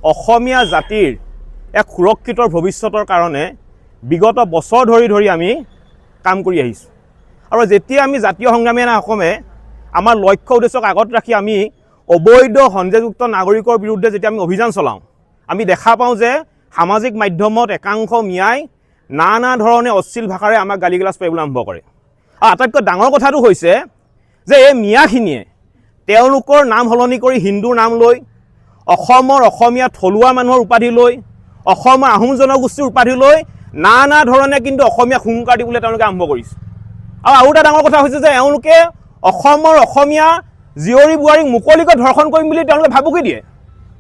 অসমীয়া জাতিৰ এক সুৰক্ষিত ভৱিষ্যতৰ কাৰণে বিগত বছৰ ধৰি আমি কাম কৰি আহিছোঁ আৰু যেতিয়া আমি জাতীয় সংগ্ৰামী সেনা অসমে আমাৰ লক্ষ্য উদ্দেশ্যক আগত ৰাখি আমি অবৈধ সন্দেহযুক্ত নাগৰিকৰ বিৰুদ্ধে যেতিয়া আমি অভিযান চলাওঁ আমি দেখা পাওঁ যে সামাজিক মাধ্যমত একাংশ মিয়াই নানা ধৰণে অশ্লীল ভাষাৰে আমাক গালিগালাজ কৰিবলৈ আৰম্ভ কৰে আৰু আটাইতকৈ ডাঙৰ কথাটো হৈছে যে এই মিয়াখিনিয়ে তেওঁলোকৰ নাম সলনি কৰি হিন্দুৰ নাম লৈ অসমৰ অসমীয়া থলুৱা মানুহৰ উপাধি লৈ অসমৰ আহোম জনগোষ্ঠীৰ উপাধি লৈ নানা ধৰণে কিন্তু অসমীয়া হুংকাৰ দিবলৈ তেওঁলোকে আৰম্ভ কৰিছে আৰু এটা ডাঙৰ কথা হৈছে যে এওঁলোকে অসমৰ অসমীয়া জীয়ৰী বোৱাৰীক মুকলিকৈ ধৰ্ষণ কৰিম বুলি তেওঁলোকে ভাবুকি দিয়ে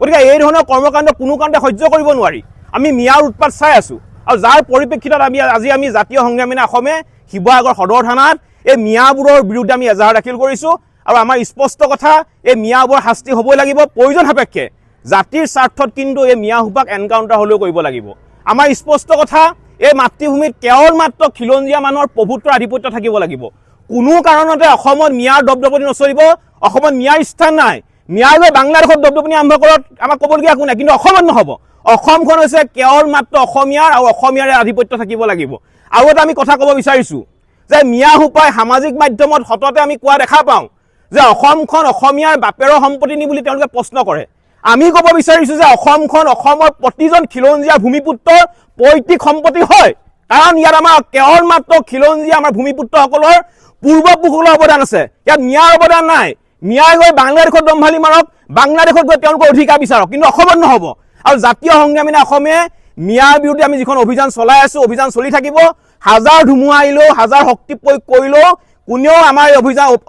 গতিকে এই ধৰণৰ কৰ্মকাণ্ড কোনো কাৰণতে সহ্য কৰিব নোৱাৰি আমি মিয়াৰ উৎপাত চাই আছোঁ আৰু যাৰ পৰিপ্ৰেক্ষিতত আজি আমি জাতীয় সংগ্ৰামী সেনা অসমে শিৱসাগৰ সদৰ থানাত এই মিয়াবোৰৰ বিৰুদ্ধে আমি এজাহাৰ দাখিল কৰিছোঁ আৰু আমাৰ স্পষ্ট কথা এই মিয়াবোৰৰ শাস্তি হ'বই লাগিব প্ৰয়োজন সাপেক্ষে জাতিৰ স্বাৰ্থত কিন্তু এই মিয়াসোপাক এনকাউণ্টাৰ হ'লেও কৰিব লাগিব আমাৰ স্পষ্ট কথা এই মাতৃভূমিত কেৱল মাত্ৰ খিলঞ্জীয়া মানুহৰ প্ৰভুত্বৰ আধিপত্য থাকিব লাগিব কোনো কাৰণতে অসমত মিয়াৰ দপদপনি নচলিব অসমত মিয়াৰ স্থান নাই মিয়াই গৈ বাংলাদেশত দপদপনি আৰম্ভ কৰক আমাক ক'বলগীয়া একো নাই কিন্তু অসমত নহ'ব অসমখন হৈছে কেৱল মাত্ৰ অসমীয়াৰ আৰু অসমীয়াৰে আধিপত্য থাকিব লাগিব আৰু এটা আমি কথা ক'ব বিচাৰিছোঁ যে মিয়াসোপাই সামাজিক মাধ্যমত সততে আমি কোৱা দেখা পাওঁ যে অসমখন অসমীয়াৰ বাপেৰৰ সম্পত্তি নি বুলি তেওঁলোকে প্ৰশ্ন কৰে আমি ক'ব বিচাৰিছোঁ যে অসমখন অসমৰ প্ৰতিজন খিলঞ্জীয়াৰ ভূমিপুত্ৰৰ পৈতৃক সম্পত্তি হয় কাৰণ ইয়াত আমাৰ কেৱল মাত্ৰ খিলঞ্জীয়া আমাৰ ভূমিপুত্ৰসকলৰ পূৰ্বপুৰুষসকলৰ অৱদান আছে ইয়াত মিয়াৰ অৱদান নাই মিয়াই গৈ বাংলাদেশত দম্ভালি মাৰক বাংলাদেশত গৈ তেওঁলোকৰ অধিকাৰ বিচাৰক কিন্তু অসমত নহ'ব আৰু জাতীয় সংগ্ৰামী সেনা অসমে মিয়াৰ বিৰুদ্ধে আমি যিখন অভিযান চলাই আছোঁ অভিযান চলি থাকিব হাজাৰ ধুমুহা আহিলেও হাজাৰ শক্তি প্ৰয়োগ কৰিলেও কোনেও আমাৰ এই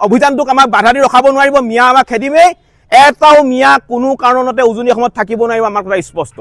অভিযানটোক আমাক বাধা দি ৰখাব নোৱাৰিব মিয়া আমাক খেদিমেই এটাও মিয়া কোনো কাৰণতে উজনি অসমত থাকিব নোৱাৰিব আমাৰ কথা স্পষ্ট